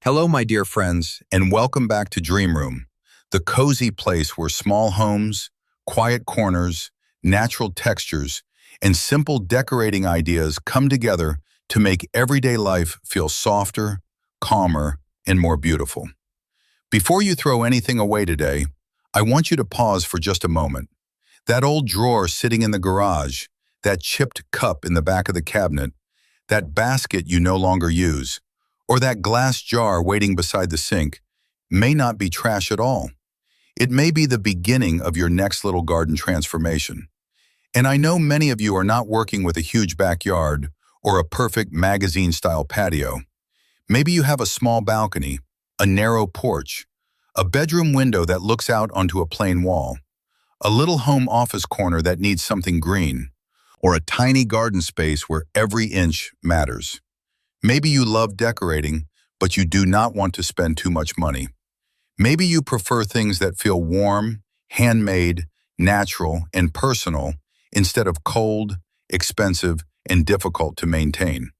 Hello, my dear friends, and welcome back to Dream Room, the cozy place where small homes, quiet corners, natural textures, and simple decorating ideas come together to make everyday life feel softer, calmer, and more beautiful. Before you throw anything away today, I want you to pause for just a moment. That old drawer sitting in the garage, that chipped cup in the back of the cabinet, that basket you no longer use, or that glass jar waiting beside the sink may not be trash at all. It may be the beginning of your next little garden transformation. And I know many of you are not working with a huge backyard or a perfect magazine-style patio. Maybe you have a small balcony, a narrow porch, a bedroom window that looks out onto a plain wall, a little home office corner that needs something green, or a tiny garden space where every inch matters. Maybe you love decorating, but you do not want to spend too much money. Maybe you prefer things that feel warm, handmade, natural, and personal instead of cold, expensive, and difficult to maintain.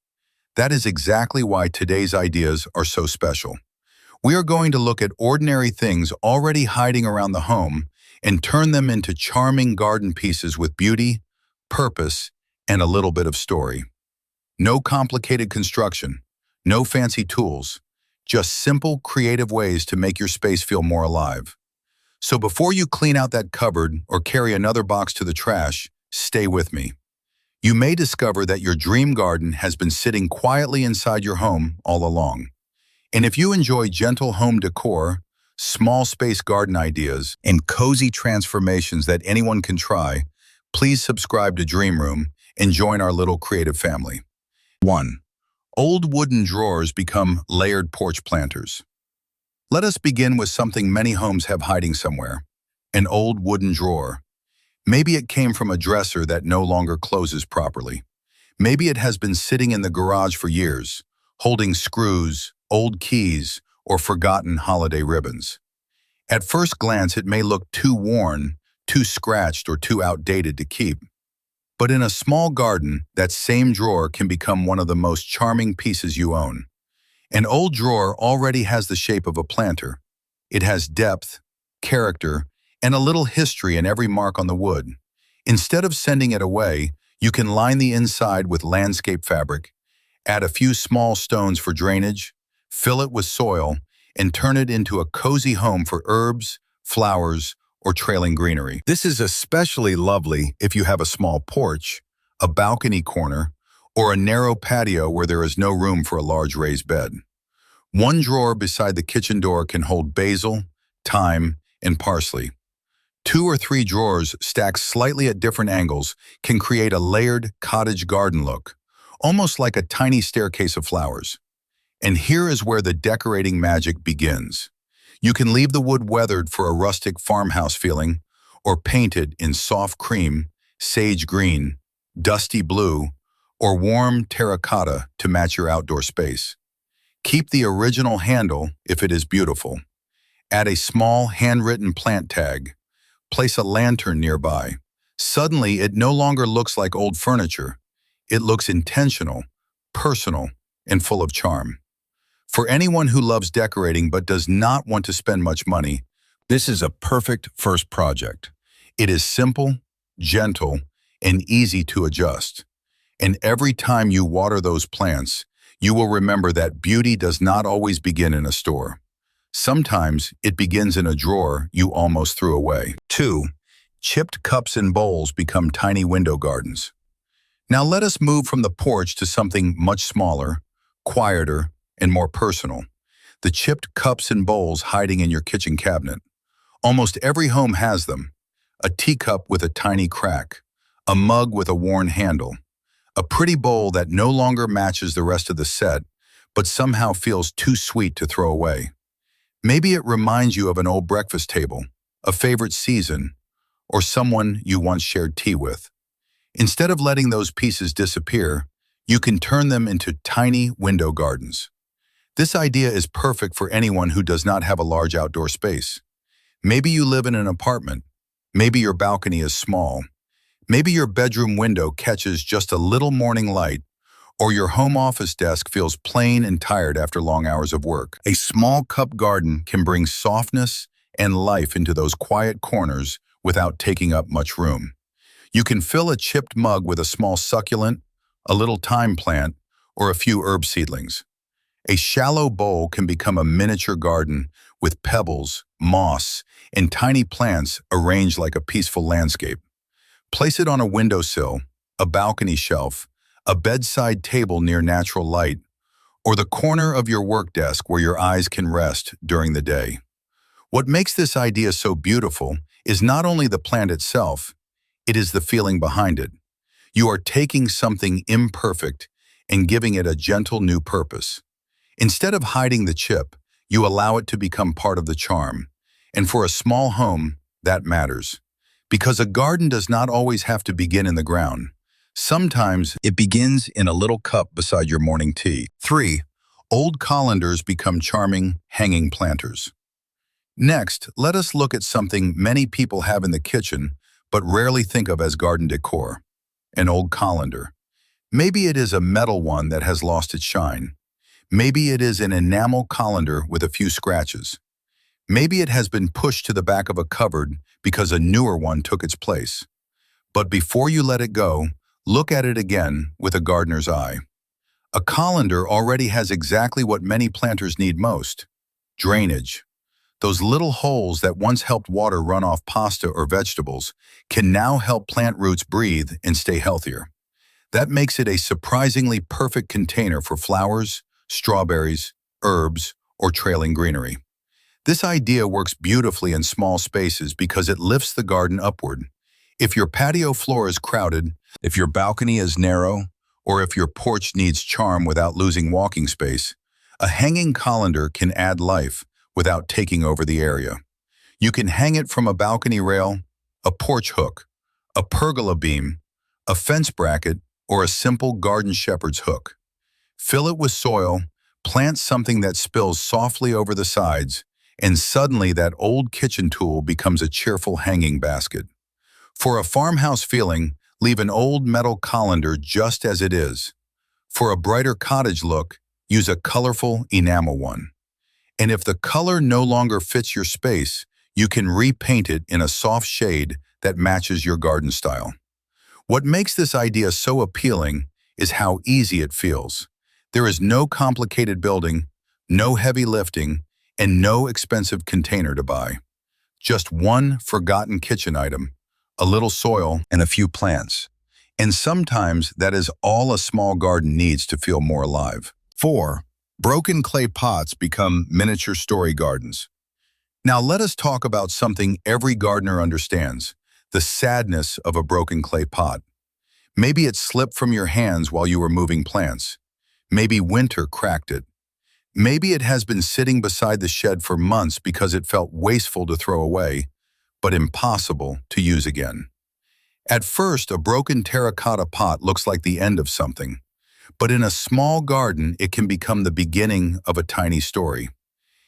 That is exactly why today's ideas are so special. We are going to look at ordinary things already hiding around the home and turn them into charming garden pieces with beauty, purpose, and a little bit of story. No complicated construction, no fancy tools, just simple, creative ways to make your space feel more alive. So before you clean out that cupboard or carry another box to the trash, stay with me. You may discover that your dream garden has been sitting quietly inside your home all along. And if you enjoy gentle home decor, small space garden ideas, and cozy transformations that anyone can try, please subscribe to Dream Room and join our little creative family. 1. Old wooden drawers become layered porch planters. Let us begin with something many homes have hiding somewhere, an old wooden drawer. Maybe it came from a dresser that no longer closes properly. Maybe it has been sitting in the garage for years, holding screws, old keys, or forgotten holiday ribbons. At first glance, it may look too worn, too scratched, or too outdated to keep. But in a small garden, that same drawer can become one of the most charming pieces you own. An old drawer already has the shape of a planter. It has depth, character, and a little history in every mark on the wood. Instead of sending it away, you can line the inside with landscape fabric, add a few small stones for drainage, fill it with soil, and turn it into a cozy home for herbs, flowers, or trailing greenery. This is especially lovely if you have a small porch, a balcony corner, or a narrow patio where there is no room for a large raised bed. One drawer beside the kitchen door can hold basil, thyme, and parsley. 2 or 3 drawers stacked slightly at different angles can create a layered cottage garden look, almost like a tiny staircase of flowers. And here is where the decorating magic begins. You can leave the wood weathered for a rustic farmhouse feeling, or paint it in soft cream, sage green, dusty blue, or warm terracotta to match your outdoor space. Keep the original handle if it is beautiful. Add a small handwritten plant tag. Place a lantern nearby. Suddenly, it no longer looks like old furniture. It looks intentional, personal, and full of charm. For anyone who loves decorating but does not want to spend much money, this is a perfect first project. It is simple, gentle, and easy to adjust. And every time you water those plants, you will remember that beauty does not always begin in a store. Sometimes it begins in a drawer you almost threw away. 2. Chipped cups and bowls become tiny window gardens. Now let us move from the porch to something much smaller, quieter, and more personal. The chipped cups and bowls hiding in your kitchen cabinet. Almost every home has them. A teacup with a tiny crack, a mug with a worn handle, a pretty bowl that no longer matches the rest of the set, but somehow feels too sweet to throw away. Maybe it reminds you of an old breakfast table, a favorite season, or someone you once shared tea with. Instead of letting those pieces disappear, you can turn them into tiny window gardens. This idea is perfect for anyone who does not have a large outdoor space. Maybe you live in an apartment. Maybe your balcony is small. Maybe your bedroom window catches just a little morning light, Or your home office desk feels plain and tired after long hours of work. A small cup garden can bring softness and life into those quiet corners without taking up much room. You can fill a chipped mug with a small succulent, a little thyme plant, or a few herb seedlings. A shallow bowl can become a miniature garden with pebbles, moss, and tiny plants arranged like a peaceful landscape. Place it on a windowsill, a balcony shelf, a bedside table near natural light, or the corner of your work desk where your eyes can rest during the day. What makes this idea so beautiful is not only the plant itself, it is the feeling behind it. You are taking something imperfect and giving it a gentle new purpose. Instead of hiding the chip, you allow it to become part of the charm. And for a small home, that matters. Because a garden does not always have to begin in the ground. Sometimes it begins in a little cup beside your morning tea. 3. Old colanders become charming hanging planters. Next, let us look at something many people have in the kitchen but rarely think of as garden decor: an old colander. Maybe it is a metal one that has lost its shine. Maybe it is an enamel colander with a few scratches. Maybe it has been pushed to the back of a cupboard because a newer one took its place. But before you let it go, look at it again with a gardener's eye. A colander already has exactly what many planters need most: drainage. Those little holes that once helped water run off pasta or vegetables can now help plant roots breathe and stay healthier. That makes it a surprisingly perfect container for flowers, strawberries, herbs, or trailing greenery. This idea works beautifully in small spaces because it lifts the garden upward. If your patio floor is crowded, if your balcony is narrow, or if your porch needs charm without losing walking space, a hanging colander can add life without taking over the area. You can hang it from a balcony rail, a porch hook, a pergola beam, a fence bracket, or a simple garden shepherd's hook. Fill it with soil, plant something that spills softly over the sides, and suddenly that old kitchen tool becomes a cheerful hanging basket. For a farmhouse feeling, leave an old metal colander just as it is. For a brighter cottage look, use a colorful enamel one. And if the color no longer fits your space, you can repaint it in a soft shade that matches your garden style. What makes this idea so appealing is how easy it feels. There is no complicated building, no heavy lifting, and no expensive container to buy. Just one forgotten kitchen item, a little soil, and a few plants. And sometimes that is all a small garden needs to feel more alive. 4. Broken clay pots become miniature story gardens. Now let us talk about something every gardener understands: the sadness of a broken clay pot. Maybe it slipped from your hands while you were moving plants. Maybe winter cracked it. Maybe it has been sitting beside the shed for months because it felt wasteful to throw away, but impossible to use again. At first, a broken terracotta pot looks like the end of something, but in a small garden, it can become the beginning of a tiny story.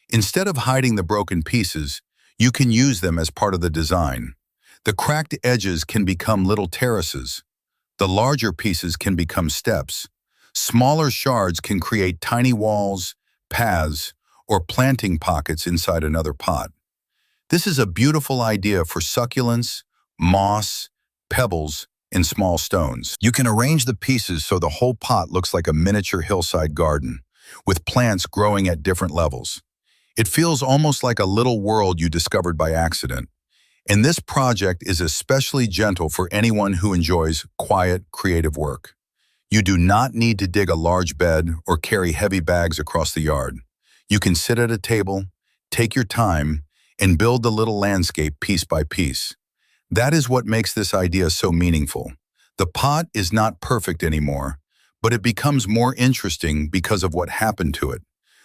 Instead of hiding the broken pieces, you can use them as part of the design. The cracked edges can become little terraces. The larger pieces can become steps. Smaller shards can create tiny walls, paths, or planting pockets inside another pot. This is a beautiful idea for succulents, moss, pebbles, and small stones. You can arrange the pieces so the whole pot looks like a miniature hillside garden, with plants growing at different levels. It feels almost like a little world you discovered by accident. And this project is especially gentle for anyone who enjoys quiet, creative work. You do not need to dig a large bed or carry heavy bags across the yard. You can sit at a table, take your time, and build the little landscape piece by piece. That is what makes this idea so meaningful. The pot is not perfect anymore, but it becomes more interesting because of what happened to it.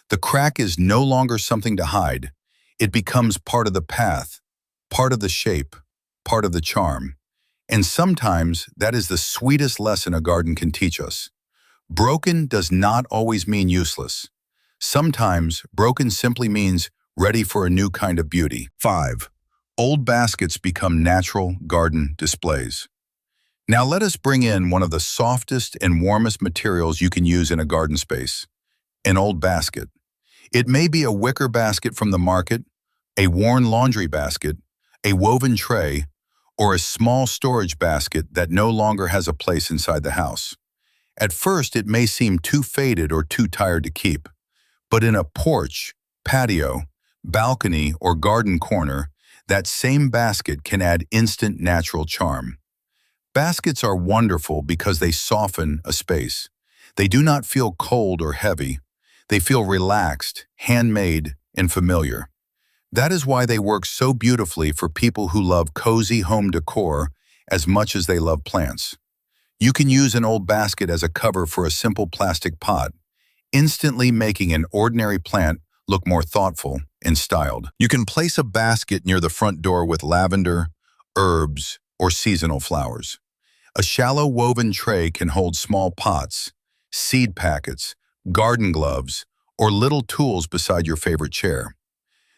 The crack is no longer something to hide. It becomes part of the path, part of the shape, part of the charm. And sometimes that is the sweetest lesson a garden can teach us. Broken does not always mean useless. Sometimes broken simply means ready for a new kind of beauty. 5. Old baskets become natural garden displays. Now let us bring in one of the softest and warmest materials you can use in a garden space, an old basket. It may be a wicker basket from the market, a worn laundry basket, a woven tray, or a small storage basket that no longer has a place inside the house. At first, it may seem too faded or too tired to keep, but in a porch, patio, balcony, or garden corner, that same basket can add instant natural charm. Baskets are wonderful because they soften a space. They do not feel cold or heavy. They feel relaxed, handmade, and familiar. That is why they work so beautifully for people who love cozy home decor as much as they love plants. You can use an old basket as a cover for a simple plastic pot, instantly making an ordinary plant look more thoughtful and styled. You can place a basket near the front door with lavender, herbs, or seasonal flowers. A shallow woven tray can hold small pots, seed packets, garden gloves, or little tools beside your favorite chair.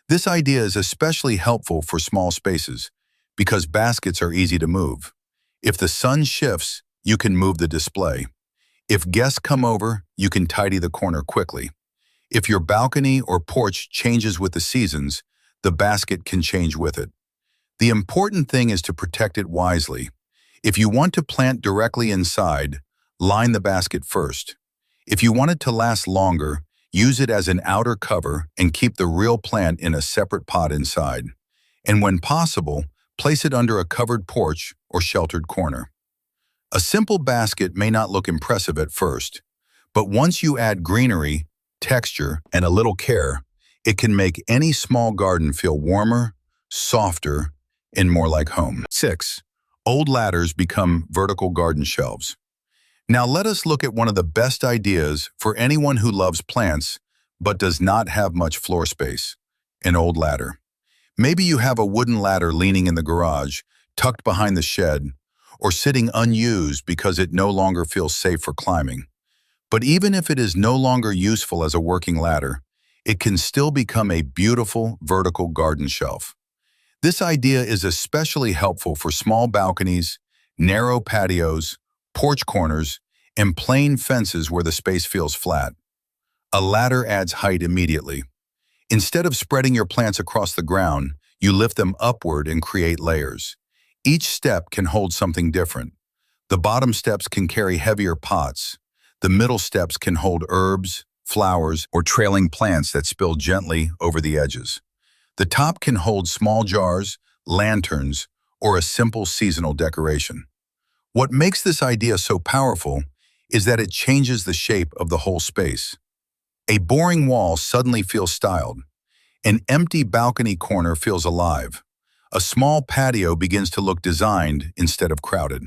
This idea is especially helpful for small spaces because baskets are easy to move. If the sun shifts, you can move the display. If guests come over, you can tidy the corner quickly. If your balcony or porch changes with the seasons, the basket can change with it. The important thing is to protect it wisely. If you want to plant directly inside, line the basket first. If you want it to last longer, use it as an outer cover and keep the real plant in a separate pot inside. And when possible, place it under a covered porch or sheltered corner. A simple basket may not look impressive at first, but once you add greenery, texture, and a little care, it can make any small garden feel warmer, softer, and more like home. 6. Old ladders become vertical garden shelves. Now let us look at one of the best ideas for anyone who loves plants but does not have much floor space, an old ladder. Maybe you have a wooden ladder leaning in the garage, tucked behind the shed, or sitting unused because it no longer feels safe for climbing. But even if it is no longer useful as a working ladder, it can still become a beautiful vertical garden shelf. This idea is especially helpful for small balconies, narrow patios, porch corners, and plain fences where the space feels flat. A ladder adds height immediately. Instead of spreading your plants across the ground, you lift them upward and create layers. Each step can hold something different. The bottom steps can carry heavier pots. The middle steps can hold herbs, flowers, or trailing plants that spill gently over the edges. The top can hold small jars, lanterns, or a simple seasonal decoration. What makes this idea so powerful is that it changes the shape of the whole space. A boring wall suddenly feels styled. An empty balcony corner feels alive. A small patio begins to look designed instead of crowded.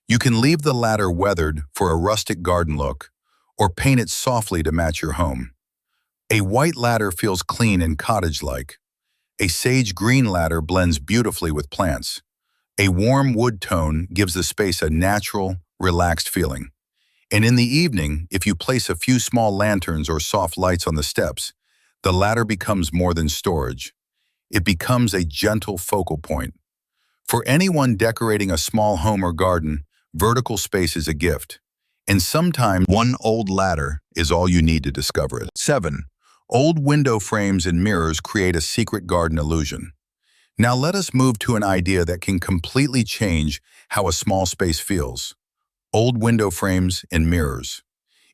You can leave the ladder weathered for a rustic garden look, or paint it softly to match your home. A white ladder feels clean and cottage-like. A sage green ladder blends beautifully with plants. A warm wood tone gives the space a natural, relaxed feeling. And in the evening, if you place a few small lanterns or soft lights on the steps, the ladder becomes more than storage. It becomes a gentle focal point. For anyone decorating a small home or garden, vertical space is a gift. And sometimes one old ladder is all you need to discover it. 7. Old window frames and mirrors create a secret garden illusion. Now let us move to an idea that can completely change how a small space feels. Old window frames and mirrors.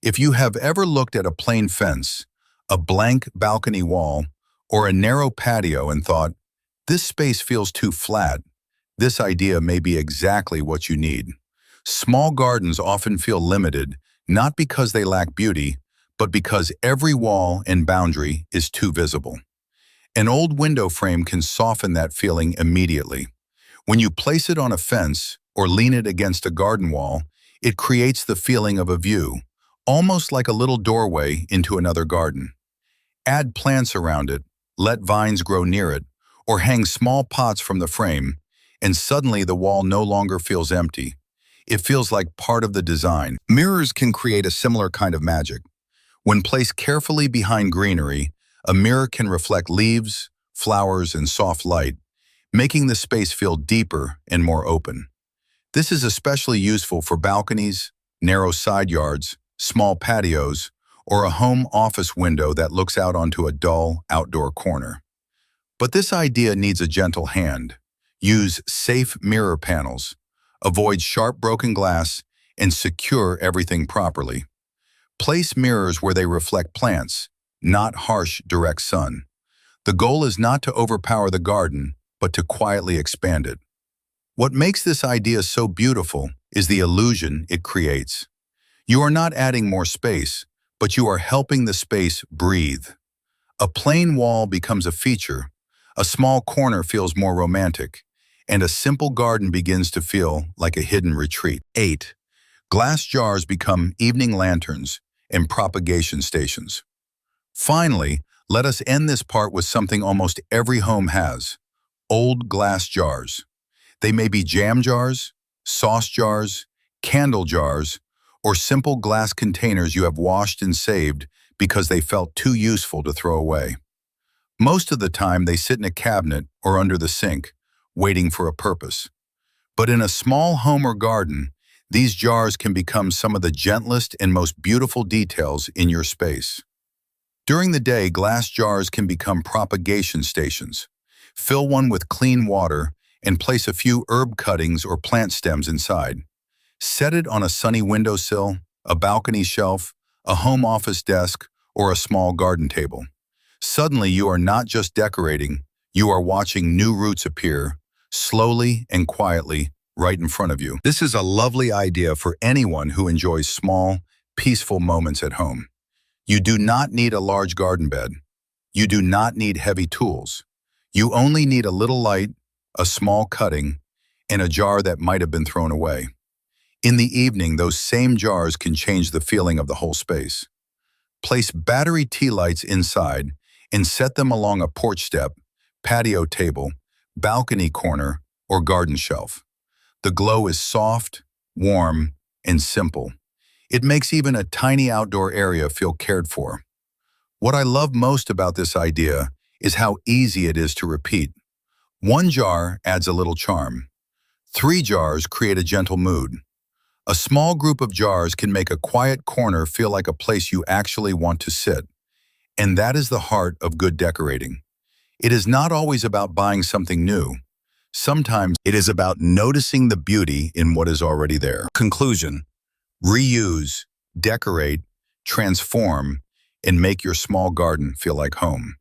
If you have ever looked at a plain fence, a blank balcony wall, or a narrow patio and thought, this space feels too flat, this idea may be exactly what you need. Small gardens often feel limited, not because they lack beauty, but because every wall and boundary is too visible. An old window frame can soften that feeling immediately. When you place it on a fence or lean it against a garden wall, it creates the feeling of a view, almost like a little doorway into another garden. Add plants around it, let vines grow near it, or hang small pots from the frame, and suddenly the wall no longer feels empty. It feels like part of the design. Mirrors can create a similar kind of magic. When placed carefully behind greenery, a mirror can reflect leaves, flowers, and soft light, making the space feel deeper and more open. This is especially useful for balconies, narrow side yards, small patios, or a home office window that looks out onto a dull outdoor corner. But this idea needs a gentle hand. Use safe mirror panels, avoid sharp broken glass, and secure everything properly. Place mirrors where they reflect plants, not harsh, direct sun. The goal is not to overpower the garden, but to quietly expand it. What makes this idea so beautiful is the illusion it creates. You are not adding more space, but you are helping the space breathe. A plain wall becomes a feature, a small corner feels more romantic, and a simple garden begins to feel like a hidden retreat. 8. Glass jars become evening lanterns and propagation stations. Finally, let us end this part with something almost every home has: old glass jars. They may be jam jars, sauce jars, candle jars, or simple glass containers you have washed and saved because they felt too useful to throw away. Most of the time, they sit in a cabinet or under the sink, waiting for a purpose. But in a small home or garden, these jars can become some of the gentlest and most beautiful details in your space. During the day, glass jars can become propagation stations. Fill one with clean water and place a few herb cuttings or plant stems inside. Set it on a sunny windowsill, a balcony shelf, a home office desk, or a small garden table. Suddenly, you are not just decorating, you are watching new roots appear, slowly and quietly, right in front of you. This is a lovely idea for anyone who enjoys small, peaceful moments at home. You do not need a large garden bed. You do not need heavy tools. You only need a little light, a small cutting, and a jar that might have been thrown away. In the evening, those same jars can change the feeling of the whole space. Place battery tea lights inside and set them along a porch step, patio table, balcony corner, or garden shelf. The glow is soft, warm, and simple. It makes even a tiny outdoor area feel cared for. What I love most about this idea is how easy it is to repeat. One jar adds a little charm. 3 jars create a gentle mood. A small group of jars can make a quiet corner feel like a place you actually want to sit. And that is the heart of good decorating. It is not always about buying something new. Sometimes it is about noticing the beauty in what is already there. Conclusion: reuse, decorate, transform, and make your small garden feel like home.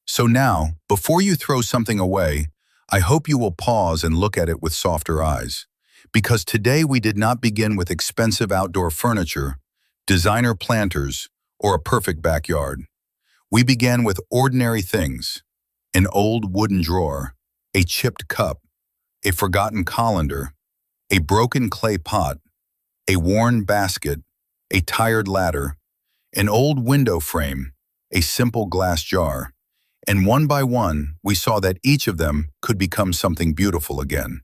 So now, before you throw something away, I hope you will pause and look at it with softer eyes. Because today we did not begin with expensive outdoor furniture, designer planters, or a perfect backyard. We began with ordinary things: an old wooden drawer, a chipped cup, a forgotten colander, a broken clay pot, a worn basket, a tired ladder, an old window frame, a simple glass jar. And one by one, we saw that each of them could become something beautiful again.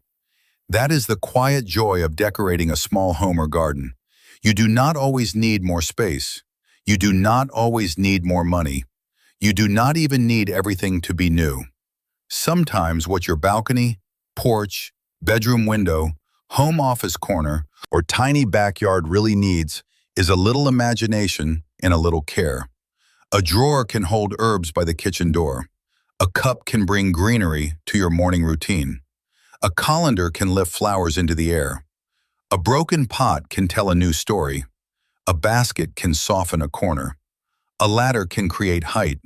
That is the quiet joy of decorating a small home or garden. You do not always need more space. You do not always need more money. You do not even need everything to be new. Sometimes what your balcony, porch, bedroom window, home office corner, or tiny backyard really needs is a little imagination and a little care. A drawer can hold herbs by the kitchen door. A cup can bring greenery to your morning routine. A colander can lift flowers into the air. A broken pot can tell a new story. A basket can soften a corner. A ladder can create height.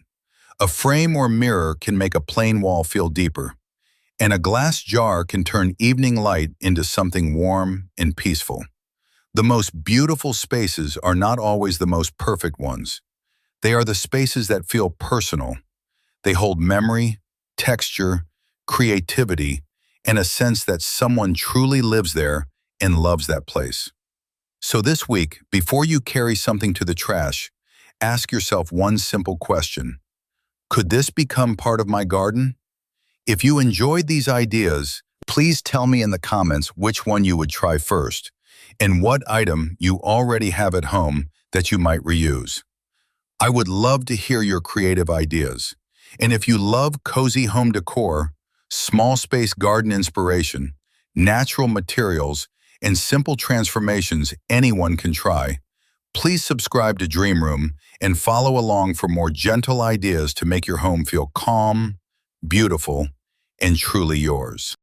A frame or mirror can make a plain wall feel deeper. And a glass jar can turn evening light into something warm and peaceful. The most beautiful spaces are not always the most perfect ones. They are the spaces that feel personal. They hold memory, texture, creativity, and a sense that someone truly lives there and loves that place. So this week, before you carry something to the trash, ask yourself one simple question: could this become part of my garden? If you enjoyed these ideas, please tell me in the comments which one you would try first and what item you already have at home that you might reuse. I would love to hear your creative ideas. And if you love cozy home decor, small space garden inspiration, natural materials, and simple transformations anyone can try. Please subscribe to Dream Room and follow along for more gentle ideas to make your home feel calm, beautiful, and truly yours.